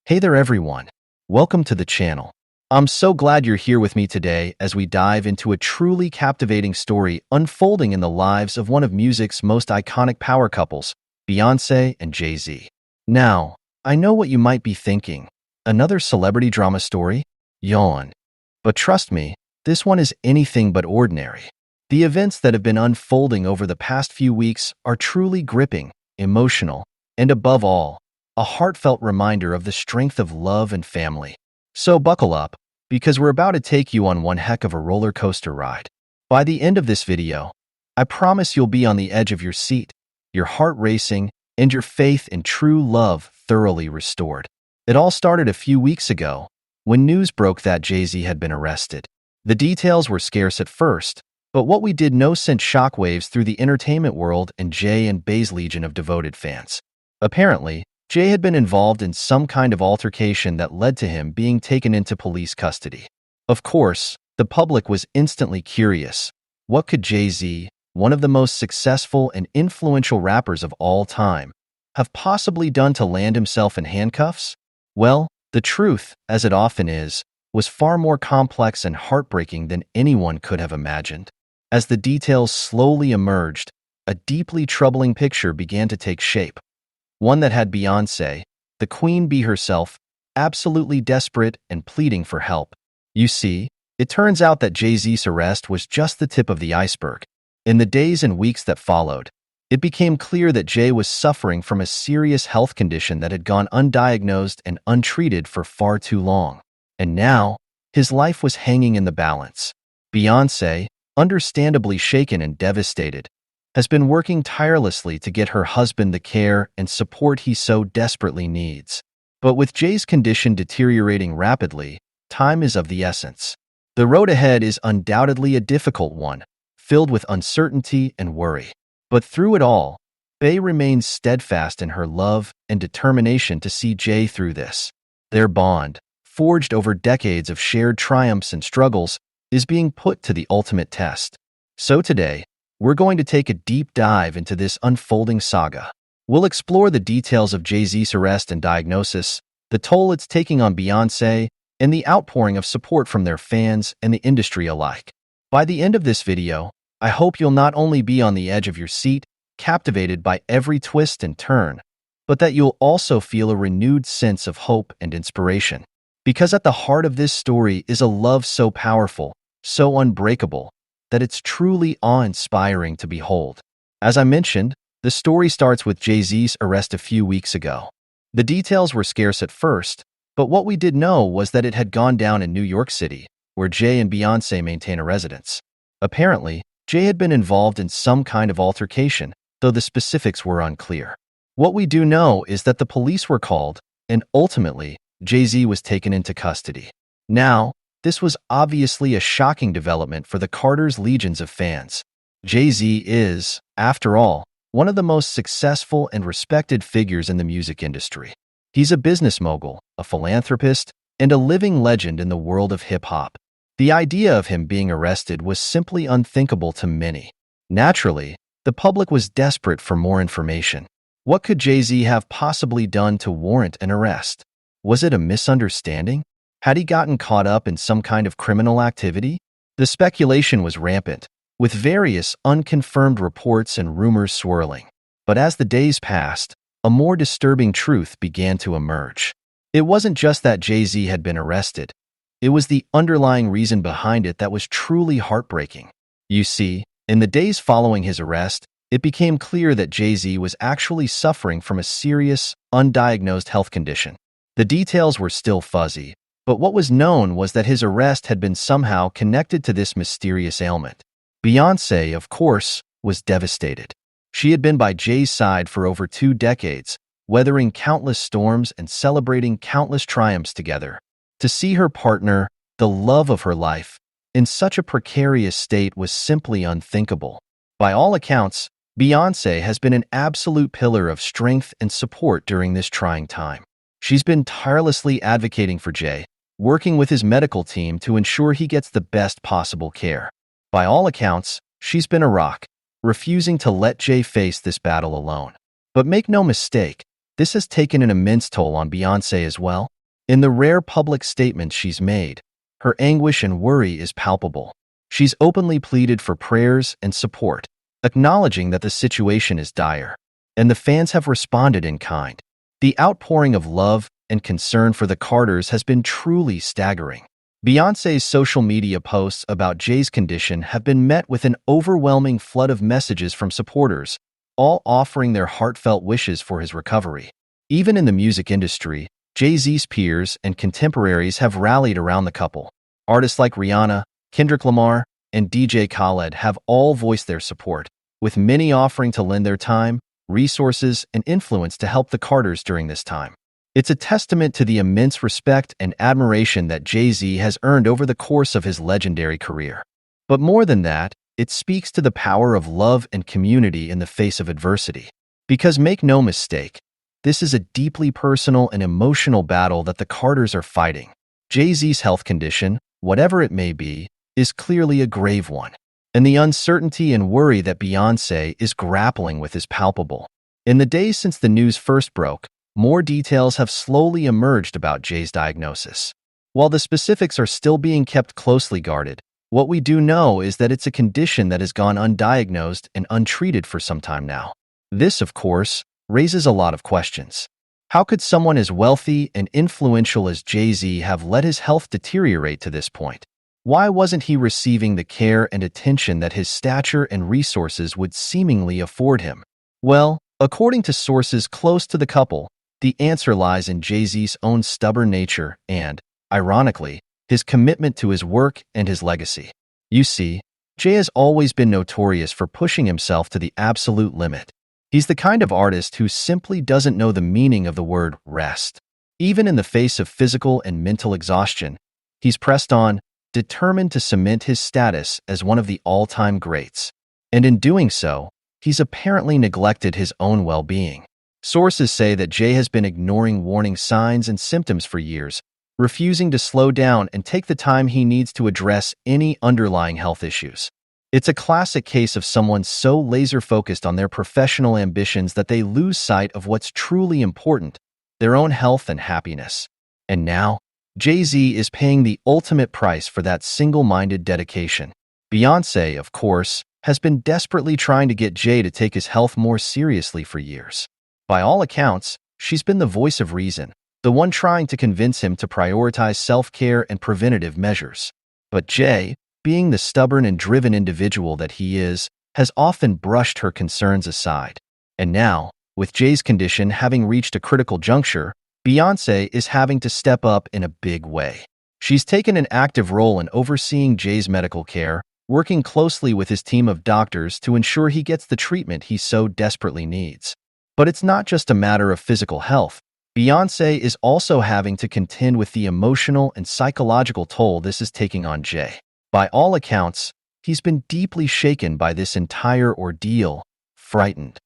Hey there everyone, welcome to the channel. I'm so glad you're here with me today as we dive into a truly captivating story unfolding in the lives of one of music's most iconic power couples, Beyonce and Jay-Z. Now, I know what you might be thinking, another celebrity drama story? Yawn. But trust me, this one is anything but ordinary. The events that have been unfolding over the past few weeks are truly gripping, emotional, and above all, a heartfelt reminder of the strength of love and family. So buckle up, because we're about to take you on one heck of a roller coaster ride. By the end of this video, I promise you'll be on the edge of your seat, your heart racing, and your faith in true love thoroughly restored. It all started a few weeks ago, when news broke that Jay-Z had been arrested. The details were scarce at first, but what we did know sent shockwaves through the entertainment world and Jay and Bey's legion of devoted fans. Apparently, Jay had been involved in some kind of altercation that led to him being taken into police custody. Of course, the public was instantly curious. What could Jay-Z, one of the most successful and influential rappers of all time, have possibly done to land himself in handcuffs? Well, the truth, as it often is, was far more complex and heartbreaking than anyone could have imagined. As the details slowly emerged, a deeply troubling picture began to take shape. One that had Beyonce, the queen bee herself, absolutely desperate and pleading for help. You see, it turns out that Jay-Z's arrest was just the tip of the iceberg. In the days and weeks that followed, it became clear that Jay was suffering from a serious health condition that had gone undiagnosed and untreated for far too long. And now, his life was hanging in the balance. Beyonce, understandably shaken and devastated, has been working tirelessly to get her husband the care and support he so desperately needs. But with Jay's condition deteriorating rapidly, time is of the essence. The road ahead is undoubtedly a difficult one, filled with uncertainty and worry. But through it all, Bey remains steadfast in her love and determination to see Jay through this. Their bond, forged over decades of shared triumphs and struggles, is being put to the ultimate test. So today, we're going to take a deep dive into this unfolding saga. We'll explore the details of Jay-Z's arrest and diagnosis, the toll it's taking on Beyonce, and the outpouring of support from their fans and the industry alike. By the end of this video, I hope you'll not only be on the edge of your seat, captivated by every twist and turn, but that you'll also feel a renewed sense of hope and inspiration. Because at the heart of this story is a love so powerful, so unbreakable, that it's truly awe-inspiring to behold. As I mentioned, the story starts with Jay-Z's arrest a few weeks ago. The details were scarce at first, but what we did know was that it had gone down in New York City, where Jay and Beyonce maintain a residence. Apparently, Jay had been involved in some kind of altercation, though the specifics were unclear. What we do know is that the police were called, and ultimately, Jay-Z was taken into custody. Now, this was obviously a shocking development for the Carter's legions of fans. Jay-Z is, after all, one of the most successful and respected figures in the music industry. He's a business mogul, a philanthropist, and a living legend in the world of hip-hop. The idea of him being arrested was simply unthinkable to many. Naturally, the public was desperate for more information. What could Jay-Z have possibly done to warrant an arrest? Was it a misunderstanding? Had he gotten caught up in some kind of criminal activity? The speculation was rampant, with various unconfirmed reports and rumors swirling. But as the days passed, a more disturbing truth began to emerge. It wasn't just that Jay-Z had been arrested. It was the underlying reason behind it that was truly heartbreaking. You see, in the days following his arrest, it became clear that Jay-Z was actually suffering from a serious, undiagnosed health condition. The details were still fuzzy, but what was known was that his arrest had been somehow connected to this mysterious ailment. Beyonce, of course, was devastated. She had been by Jay's side for over 2 decades, weathering countless storms and celebrating countless triumphs together. To see her partner, the love of her life, in such a precarious state was simply unthinkable. By all accounts, Beyonce has been an absolute pillar of strength and support during this trying time. She's been tirelessly advocating for Jay, working with his medical team to ensure he gets the best possible care. By all accounts, she's been a rock, refusing to let Jay face this battle alone. But make no mistake, this has taken an immense toll on Beyonce as well. In the rare public statements she's made, her anguish and worry is palpable. She's openly pleaded for prayers and support, acknowledging that the situation is dire, and the fans have responded in kind. The outpouring of love and concern for the Carters has been truly staggering. Beyoncé's social media posts about Jay's condition have been met with an overwhelming flood of messages from supporters, all offering their heartfelt wishes for his recovery. Even in the music industry, Jay-Z's peers and contemporaries have rallied around the couple. Artists like Rihanna, Kendrick Lamar, and DJ Khaled have all voiced their support, with many offering to lend their time, resources, and influence to help the Carters during this time. It's a testament to the immense respect and admiration that Jay-Z has earned over the course of his legendary career. But more than that, it speaks to the power of love and community in the face of adversity. Because make no mistake, this is a deeply personal and emotional battle that the Carters are fighting. Jay-Z's health condition, whatever it may be, is clearly a grave one, and the uncertainty and worry that Beyoncé is grappling with is palpable. In the days since the news first broke, more details have slowly emerged about Jay's diagnosis. While the specifics are still being kept closely guarded, what we do know is that it's a condition that has gone undiagnosed and untreated for some time now. This, of course, raises a lot of questions. How could someone as wealthy and influential as Jay-Z have let his health deteriorate to this point? Why wasn't he receiving the care and attention that his stature and resources would seemingly afford him? Well, according to sources close to the couple, the answer lies in Jay-Z's own stubborn nature and, ironically, his commitment to his work and his legacy. You see, Jay has always been notorious for pushing himself to the absolute limit. He's the kind of artist who simply doesn't know the meaning of the word rest. Even in the face of physical and mental exhaustion, he's pressed on, determined to cement his status as one of the all-time greats. And in doing so, he's apparently neglected his own well-being. Sources say that Jay has been ignoring warning signs and symptoms for years, refusing to slow down and take the time he needs to address any underlying health issues. It's a classic case of someone so laser-focused on their professional ambitions that they lose sight of what's truly important, their own health and happiness. And now, Jay-Z is paying the ultimate price for that single-minded dedication. Beyoncé, of course, has been desperately trying to get Jay to take his health more seriously for years. By all accounts, she's been the voice of reason, the one trying to convince him to prioritize self-care and preventative measures. But Jay, being the stubborn and driven individual that he is, has often brushed her concerns aside. And now, with Jay's condition having reached a critical juncture, Beyoncé is having to step up in a big way. She's taken an active role in overseeing Jay's medical care, working closely with his team of doctors to ensure he gets the treatment he so desperately needs. But it's not just a matter of physical health. Beyoncé is also having to contend with the emotional and psychological toll this is taking on Jay. By all accounts, he's been deeply shaken by this entire ordeal, frightened,